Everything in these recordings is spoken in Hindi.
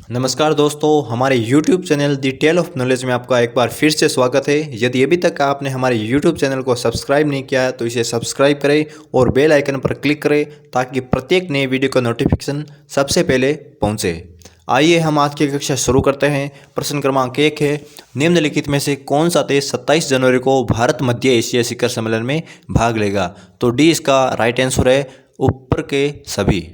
नमस्कार दोस्तों, हमारे YouTube channel the tale of knowledge में आपका एक बार फिर से स्वागत है। यदि अभी तक आपने हमारे YouTube चैनल को सब्सक्राइब नहीं किया है तो इसे सब्सक्राइब करें और बेल आइकन पर क्लिक करें ताकि प्रत्येक नए वीडियो का नोटिफिकेशन सबसे पहले पहुंचे। आइए हम आज की कक्षा शुरू करते हैं। प्रश्न क्रमांक 1 है, निम्नलिखित में से कौन सा देश 27 जनवरी को भारत मध्य एशिया शिखर सम्मेलन में भाग लेगा? तो डी इसका राइट आंसर है, ऊपर के सभी।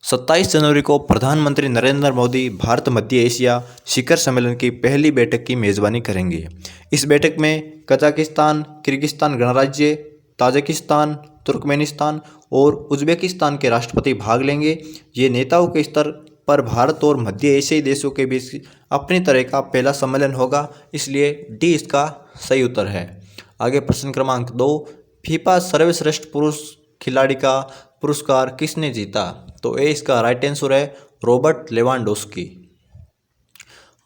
27 जनवरी को प्रधानमंत्री नरेंद्र मोदी भारत मध्य एशिया शिखर सम्मेलन की पहली बैठक की मेज़बानी करेंगे। इस बैठक में कजाकिस्तान, किर्गिस्तान गणराज्य, ताजिकिस्तान, तुर्कमेनिस्तान और उज़्बेकिस्तान के राष्ट्रपति भाग लेंगे। ये नेताओं के स्तर पर भारत और मध्य एशियाई देशों के बीच अपनी तरह का पहला सम्मेलन होगा, इसलिए डी इसका सही उत्तर है। आगे प्रश्न क्रमांक 2, फीफा सर्वश्रेष्ठ पुरुष खिलाड़ी का पुरस्कार किसने जीता? तो ए इसका राइट आंसर है, रॉबर्ट लेवांडोस्की।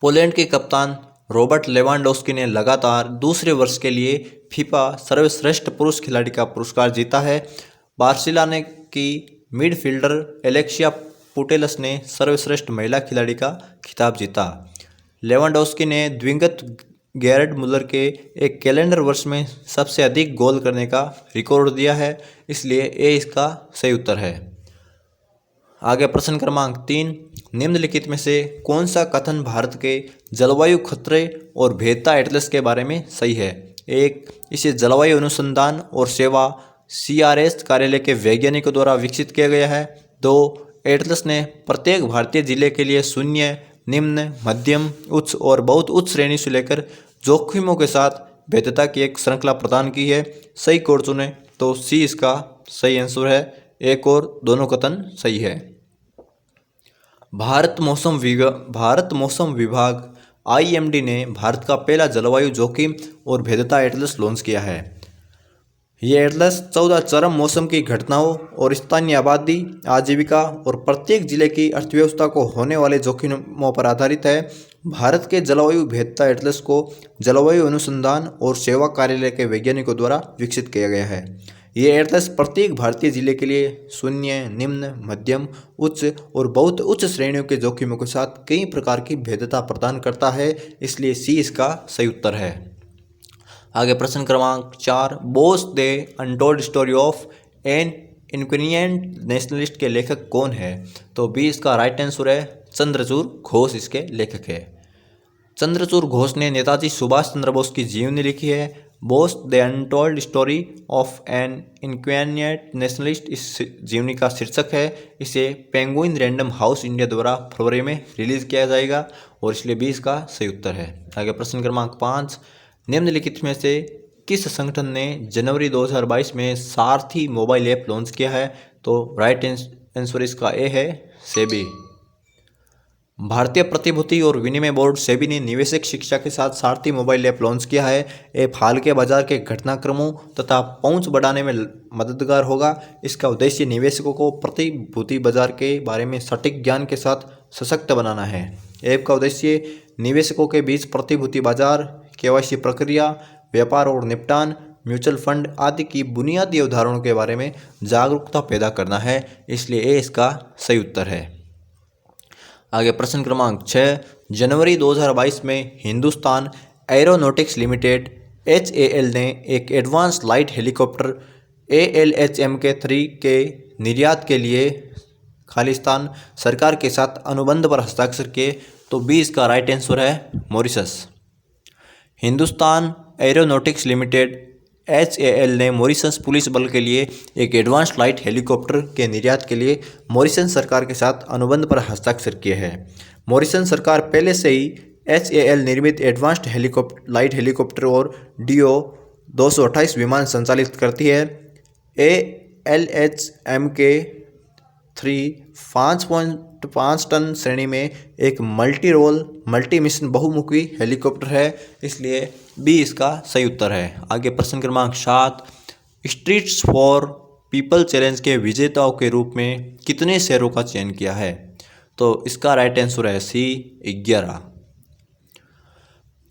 पोलैंड के कप्तान रॉबर्ट लेवांडोस्की ने लगातार दूसरे वर्ष के लिए फीफा सर्वश्रेष्ठ पुरुष खिलाड़ी का पुरस्कार जीता है। बार्सिलोना की मिडफील्डर एलेक्सिया पुटेलस ने सर्वश्रेष्ठ महिला खिलाड़ी का खिताब जीता। लेवांडोस्की ने द्विगत गैरेड मुलर के एक कैलेंडर वर्ष में सबसे अधिक गोल करने का रिकॉर्ड दिया है, इसलिए ए इसका सही उत्तर है। आगे प्रश्न क्रमांक 3, निम्नलिखित में से कौन सा कथन भारत के जलवायु खतरे और भेद्यता एटलस के बारे में सही है? 1, इसे जलवायु अनुसंधान और सेवा CRS कार्यालय के वैज्ञानिकों द्वारा विकसित किया गया है। 2, एटलस ने प्रत्येक भारतीय जिले के लिए शून्य, निम्न, मध्यम, उच्च और बहुत उच्च श्रेणी से लेकर जोखिमों के साथ भेद्यता की एक श्रृंखला प्रदान की है। सही कोड चुने तो सी इसका सही आंसर है। एक और दोनों कथन सही है। भारत मौसम विभाग IMD ने भारत का पहला जलवायु जोखिम और भेद्यता एटलस लॉन्च किया है। ये एटलस 14 चरम मौसम की घटनाओं और स्थानीय आबादी, आजीविका और प्रत्येक जिले की अर्थव्यवस्था को होने वाले जोखिमों पर आधारित है। भारत के जलवायु भेद्यता एटलस को जलवायु अनुसंधान और सेवा कार्यालय के वैज्ञानिकों द्वारा विकसित किया गया है। ये एटलस प्रत्येक भारतीय जिले के लिए शून्य, निम्न, मध्यम, उच्च और बहुत उच्च श्रेणियों के जोखिमों के साथ कई प्रकार की भेद्यता प्रदान करता है, इसलिए सी इसका सही उत्तर है। आगे प्रश्न क्रमांक 4, Bose the untold story of an inconvenient nationalist के लेखक कौन है? तो बी इसका राइट आंसर है, चंद्रचूड़ घोष इसके लेखक है। चंद्रचूड़ घोष ने नेताजी सुभाष चंद्र बोस की जीवनी लिखी है। Bose the untold story of an inconvenient nationalist इस जीवनी का शीर्षक है। इसे पेंगुइन रैंडम हाउस इंडिया द्वारा फरवरी में रिलीज किया जाएगा और इसलिए बी इसका सही उत्तर है। आगे प्रश्न क्रमांक 5, निम्नलिखित में से किस संगठन ने जनवरी 2022 में सारथी मोबाइल ऐप लॉन्च किया है? तो राइट आंसर इसका ए है, सेबी। भारतीय प्रतिभूति और विनिमय बोर्ड सेबी ने निवेशक शिक्षा के साथ सारथी मोबाइल ऐप लॉन्च किया है। ऐप हाल के बाजार के घटनाक्रमों तथा पहुंच बढ़ाने में मददगार होगा। इसका उद्देश्य निवेशकों को प्रतिभूति बाजार के बारे में सटीक ज्ञान के साथ सशक्त बनाना है। ऐप का उद्देश्य निवेशकों के बीच प्रतिभूति बाजार, KYC प्रक्रिया, व्यापार और निपटान, म्यूचुअल फंड आदि की बुनियादी अवधारणाओं के बारे में जागरूकता पैदा करना है, इसलिए ए इसका सही उत्तर है। आगे प्रश्न क्रमांक 6, जनवरी 2022 में हिंदुस्तान एरोनॉटिक्स लिमिटेड HAL ने एक एडवांस लाइट हेलीकॉप्टर ALHMK-3 के निर्यात के लिए खालिस्तान सरकार के साथ अनुबंध पर हस्ताक्षर किए। तो बी इसका राइट आंसर है, Mauritius. Hindustan aeronautics limited HAL ने मॉरिशस पुलिस बल के लिए एक एडवांस लाइट हेलीकॉप्टर के निर्यात के लिए मॉरिशस सरकार के साथ अनुबंध पर हस्ताक्षर किए हैं। मॉरिशस सरकार पहले से ही HAL निर्मित एडवांस्ड लाइट हेलीकॉप्टर और DO 228 विमान संचालित करती है। ALHMK-3 5.5 टन श्रेणी में एक मल्टी रोल मल्टी मिशन बहुमुखी हेलीकॉप्टर है, इसलिए बी इसका सही उत्तर है। आगे प्रश्न क्रमांक 7, स्ट्रीट्स फॉर पीपल चैलेंज के विजेताओं के रूप में कितने शहरों का चयन किया है? तो इसका राइट आंसर है सी, 11।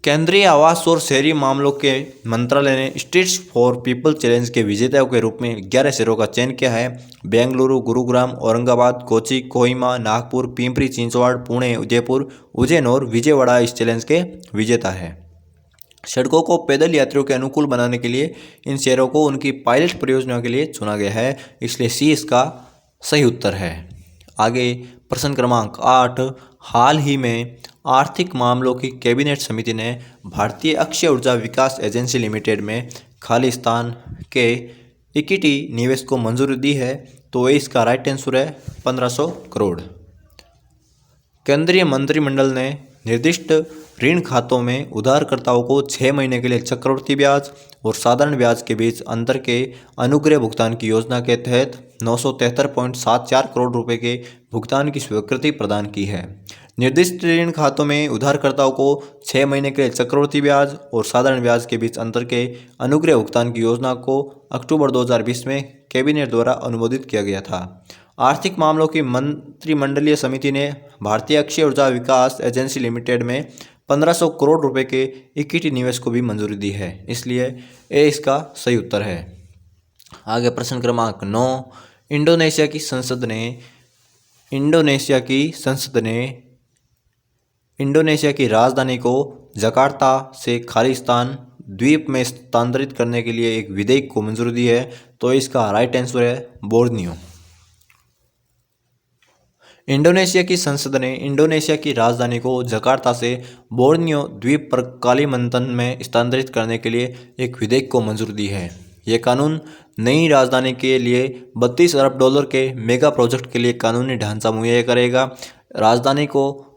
केंद्रीय आवास और शहरी मामलों के मंत्रालय ने स्ट्रीट्स फॉर पीपल चैलेंज के विजेताओं के रूप में 11 शहरों का चयन किया है। बेंगलुरु, गुरुग्राम, औरंगाबाद, कोची, कोहिमा, नागपुर, पिंपरी चिंचवड़, पुणे, उदयपुर, उज्जैन और विजयवाड़ा इस चैलेंज के विजेता है। सड़कों को पैदल यात्रियों के अनुकूल बनाने के लिए इन शहरों को उनकी पायलट परियोजनाओं के लिए चुना गया है, इसलिए सी इसका सही उत्तर है। आगे प्रश्न क्रमांक 8, हाल ही में आर्थिक मामलों की कैबिनेट समिति ने भारतीय अक्षय ऊर्जा विकास एजेंसी लिमिटेड में खाली स्थान के इक्विटी निवेश को मंजूरी दी है, तो इसका राइट आंसर है 1500 करोड़। केंद्रीय मंत्रिमंडल ने निर्दिष्ट ऋण खातों में उधारकर्ताओं को 6 महीने के लिए चक्रवृद्धि ब्याज और साधारण ब्याज के बीच अंतर के अनुग्रह भुगतान की योजना के तहत 973.74 करोड़ रुपए के भुगतान की स्वीकृति प्रदान की है। निर्दिष्ट ऋण खातों में उधारकर्ताओं को 6 महीने के लिए चक्रवृद्धि ब्याज और साधारण ब्याज के बीच अंतर के अनुग्रह भुगतान की योजना को अक्टूबर 2020 में कैबिनेट द्वारा अनुमोदित किया गया था। आर्थिक मामलों की मंत्रिमंडलीय समिति ने भारतीय अक्षय ऊर्जा विकास एजेंसी लिमिटेड में 1500 करोड़ रुपए के इक्विटी निवेश को भी मंजूरी दी है, इसलिए ए इसका सही उत्तर है। आगे प्रश्न क्रमांक 9, इंडोनेशिया की संसद ने इंडोनेशिया की राजधानी को जकार्ता से खालिस्तान द्वीप में स्थानांतरित करने के लिए एक विधेयक को मंजूरी दी है, तो इसका राइट आंसर है बोर्नियो। इंडोनेशिया की संसद ने इंडोनेशिया की राजधानी को जकार्ता से बोर्नियो द्वीप पर कालिमंतन में स्थानांतरित करने के लिए एक विधेयक को मंजूरी दी है। यह कानून नई राजधानी के लिए $32 अरब के मेगा प्रोजेक्ट के लिए कानूनी ढांचा मुहैया करेगा। राजधानी को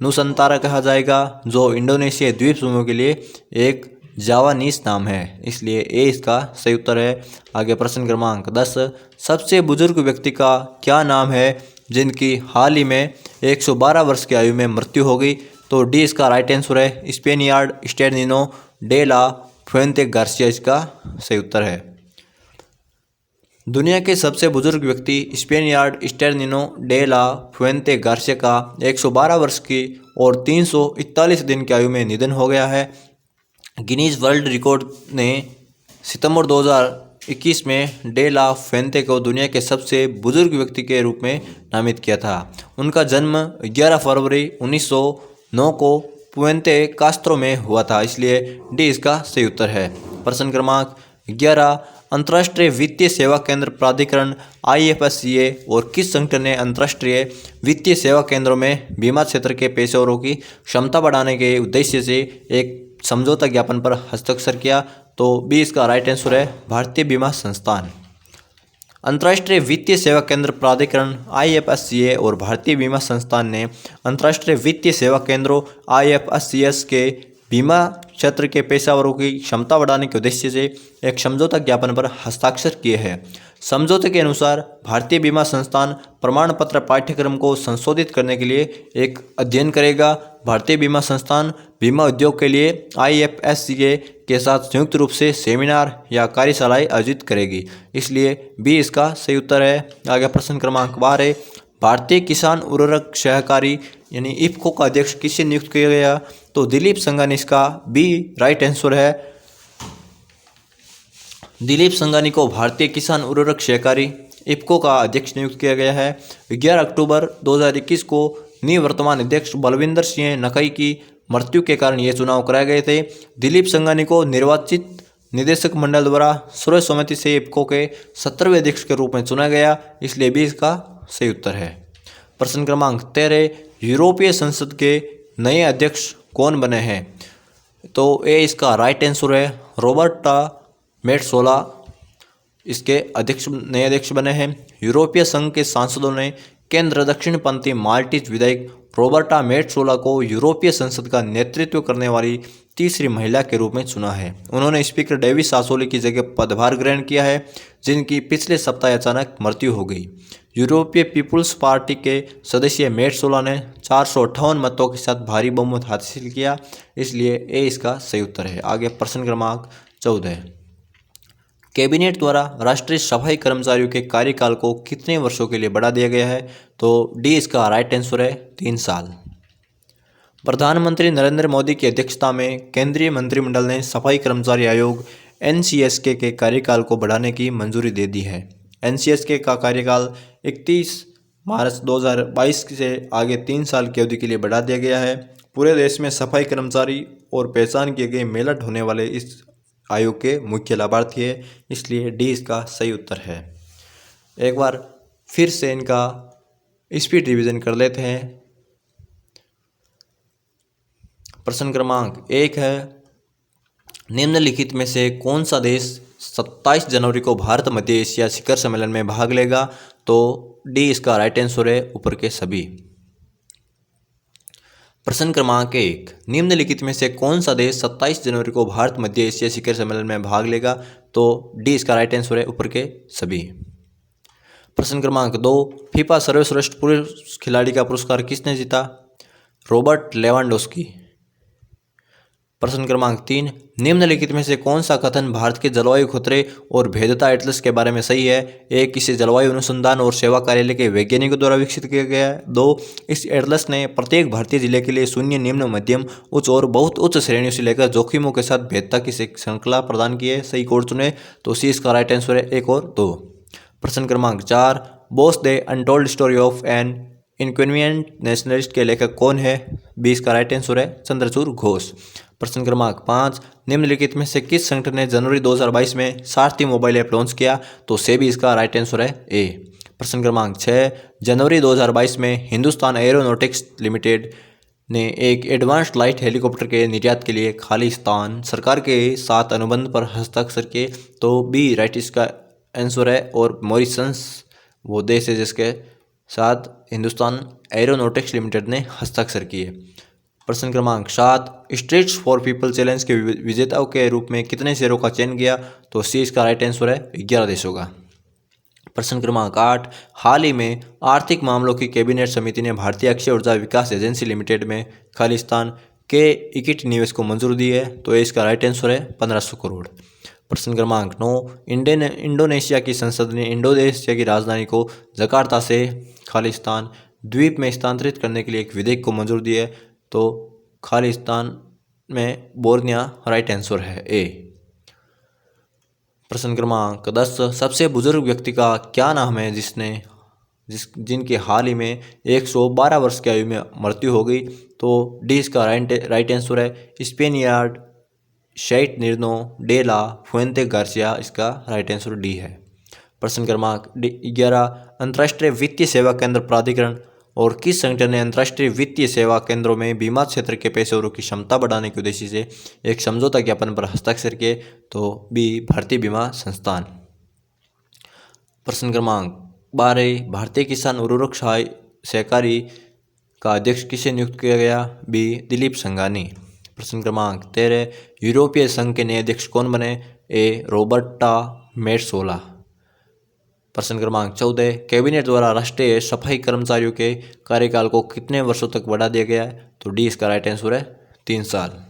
नुसंतारा कहा जाएगा, जो इंडोनेशिया द्वीप समूह के लिए एक जावानीज नाम है, इसलिए ए इसका सही उत्तर है। आगे प्रश्न क्रमांक 10, सबसे बुजुर्ग व्यक्ति का क्या नाम है जिनकी हाल ही में 112 वर्ष की आयु में मृत्यु हो गई, तो डी इसका राइट आंसर है स्पेनियार्ड स्टेनिनो डे ला फुएंते गार्सिया इसका सही उत्तर है। दुनिया के सबसे बुजुर्ग व्यक्ति स्पेनियार्ड स्टेनिनो डे ला फुएंते गार्सिया का 112 वर्ष की और 341 दिन की आयु में निधन हो गया है। गिनीज वर्ल्ड रिकॉर्ड ने सितंबर 2021 में डे ला फुएंते को दुनिया के सबसे बुजुर्ग व्यक्ति के रूप में नामित किया था। उनका जन्म 11 फरवरी 1909 को पुएंते कास्त्रो में हुआ था, इसलिए डी इसका सही उत्तर है। प्रश्न क्रमांक 11, अंतर्राष्ट्रीय वित्तीय सेवा केंद्र प्राधिकरण IFSCA और किस संगठन ने अंतर्राष्ट्रीय वित्तीय सेवा केंद्रों में बीमा क्षेत्र के पेशेवरों की क्षमता बढ़ाने के उद्देश्य से एक समझौता ज्ञापन पर हस्ताक्षर किया, तो बी इसका राइट आंसर है भारतीय बीमा संस्थान। अंतर्राष्ट्रीय वित्तीय सेवा केंद्र प्राधिकरण IFSCA और भारतीय बीमा संस्थान ने अंतर्राष्ट्रीय वित्तीय सेवा केंद्रों IFSCS के बीमा क्षेत्र के पेशेवरों की क्षमता बढ़ाने के उद्देश्य से एक समझौता ज्ञापन पर हस्ताक्षर किए हैं। समझौते के अनुसार भारतीय बीमा संस्थान प्रमाण पत्र पाठ्यक्रम को संशोधित करने के लिए एक अध्ययन करेगा। भारतीय बीमा संस्थान बीमा उद्योग के लिए IFSCA के साथ संयुक्त रूप से सेमिनार या कार्यशालाएं आयोजित करेगी, इसलिए बी इसका सही उत्तर है। आगे प्रश्न क्रमांक 12, भारतीय किसान उर्वरक सहकारी यानी इफ्को का अध्यक्ष किसे नियुक्त किया गया, तो दिलीप संघानी इसका बी राइट आंसर है। दिलीप संघानी को भारतीय किसान उर्वरक सहकारी इफ्को का अध्यक्ष नियुक्त किया गया है। 11 अक्टूबर 2021 को निवर्तमान अध्यक्ष बलविंदर सिंह नकई की मृत्यु के कारण ये चुनाव कराए गए थे। दिलीप संघानी को निर्वाचित निदेशक मंडल द्वारा सर्वसम्मति से इफ्को के 17वें अध्यक्ष के रूप में चुना गया, इसलिए भी इसका सही उत्तर है। प्रश्न क्रमांक 13, यूरोपीय संसद के नए अध्यक्ष कौन बने हैं, तो ए इसका राइट आंसर है रॉबर्टा मेट्सोला इसके नए अध्यक्ष बने हैं। यूरोपीय संघ के सांसदों ने केंद्र दक्षिणपंथी माल्टीज विधायक रॉबर्टा मेट्सोला को यूरोपीय संसद का नेतृत्व करने वाली तीसरी महिला के रूप में चुना है। उन्होंने स्पीकर डेविड सासोली की जगह पदभार ग्रहण किया है, जिनकी पिछले सप्ताह अचानक मृत्यु हो गई। यूरोपीय पीपुल्स पार्टी के सदस्य मेट्सोला ने 458 मतों के साथ भारी बहुमत हासिल किया, इसलिए ए इसका सही उत्तर है। आगे प्रश्न क्रमांक 14, कैबिनेट द्वारा राष्ट्रीय सफाई कर्मचारियों के कार्यकाल को कितने वर्षों के लिए बढ़ा दिया गया है, तो डी इसका राइट आंसर है 3 साल। प्रधानमंत्री नरेंद्र मोदी की अध्यक्षता में केंद्रीय मंत्रिमंडल ने सफाई कर्मचारी आयोग एनसीएसके के कार्यकाल को बढ़ाने की मंजूरी दे दी है। एनसीएसके का कार्यकाल 31 मार्च 2022 से आगे 3 साल की अवधि के लिए बढ़ा दिया गया है। पूरे देश में सफाई कर्मचारी और पहचान किए गए मेलट होने वाले इस आयोग के मुख्य लाभार्थी है, इसलिए डी इसका सही उत्तर है। एक बार फिर से इनका स्पीड रिवीजन कर लेते हैं। प्रश्न क्रमांक 1 है, निम्नलिखित में से कौन सा देश 27 जनवरी को भारत मध्य एशिया शिखर सम्मेलन में भाग लेगा? तो डी इसका राइट आंसर है, ऊपर के सभी। प्रश्न क्रमांक 1, निम्नलिखित में से कौन सा देश 27 जनवरी को भारत मध्य एशिया शिखर सम्मेलन में भाग लेगा? तो डी इसका राइट आंसर है, ऊपर के सभी। प्रश्न क्रमांक 2, फीफा सर्वश्रेष्ठ पुरुष खिलाड़ी का पुरस्कार किसने जीता? Robert Lewandowski. प्रश्न क्रमांक 3, निम्नलिखित में से कौन सा कथन भारत के जलवायु खतरे और भेद्यता एटलस के बारे में सही है? 1, इसे जलवायु अनुसंधान और सेवा कार्यालय के वैज्ञानिकों द्वारा विकसित किया गया है। 2, इस एटलस ने प्रत्येक भारतीय जिले के लिए शून्य, निम्न, मध्यम, उच्च और बहुत उच्च श्रेणियों से लेकर जोखिमों के साथ भेद्यता की श्रृंखला प्रदान की है। सही कोड चुने, तो सी इसका राइट आंसर है, 1 और 2। प्रश्न क्रमांक 4, Bose the untold story of an inconvenient nationalist के लेखक कौन है? बी इसका राइट आंसर है, चंद्रचूड़ घोष। प्रश्न क्रमांक 5, निम्नलिखित में से किस संगठन ने जनवरी 2022 में सारथी मोबाइल ऐप लॉन्च किया? तो से भी इसका राइट आंसर है, ए। प्रश्न क्रमांक 6, जनवरी 2022 में हिंदुस्तान एरोनॉटिक्स लिमिटेड ने एक एडवांस्ड लाइट हेलीकॉप्टर के निर्यात के लिए खालिस्तान सरकार के साथ अनुबंध पर हस्ताक्षर किए? तो बी राइट इसका आंसर है, और मॉरिशस वो देश है जिसके साथ हिंदुस्तान एरोनॉटिक्स लिमिटेड ने हस्ताक्षर किए। प्रश्न क्रमांक 7, स्ट्रीट्स फॉर पीपल चैलेंज के विजेताओं के रूप में कितने शहरों का चयन किया? तो सी इसका राइट आंसर है, 11 देशों का। प्रश्न क्रमांक 8, हाल ही में आर्थिक मामलों की कैबिनेट समिति ने भारतीय अक्षय ऊर्जा विकास एजेंसी लिमिटेड में खालिस्तान के इक्विटी निवेश को मंजूरी दी है? तो इसका राइट आंसर है 1500 करोड़। प्रश्न क्रमांक 9, इंडोनेशिया की संसद ने इंडोनेशिया की राजधानी को जकार्ता से खालिस्तान द्वीप में स्थानांतरित करने के लिए एक विधेयक को मंजूरी दी है? तो खालिस्तान में बोर्निया राइट आंसर है, ए। प्रश्न क्रमांक 10, सबसे बुजुर्ग व्यक्ति का क्या नाम है जिनके हाल ही में 112 वर्ष की आयु में मृत्यु हो गई? तो डी इसका राइट आंसर है, स्पेनियार्ड शैट निर्नो डेला फुएंते गार्सिया। इसका राइट आंसर डी है। प्रश्न क्रमांक 11, अंतर्राष्ट्रीय वित्तीय सेवा केंद्र प्राधिकरण और किस संगठन ने अंतर्राष्ट्रीय वित्तीय सेवा केंद्रों में बीमा क्षेत्र के पेशेवरों की क्षमता बढ़ाने के उद्देश्य से एक समझौता ज्ञापन पर हस्ताक्षर किए? तो बी भारतीय बीमा संस्थान। प्रश्न क्रमांक 12, भारतीय किसान उर्वरक सहकारी का अध्यक्ष किसे नियुक्त किया गया? बी दिलीप संघानी। प्रश्न क्रमांक 13, यूरोपीय संघ के नए अध्यक्ष कौन बने? ए रॉबर्टा मेट्सोला। प्रश्न क्रमांक 14, कैबिनेट द्वारा राष्ट्रीय सफाई कर्मचारियों के कार्यकाल को कितने वर्षों तक बढ़ा दिया गया है? तो डी इसका राइट आंसर है, 3 साल।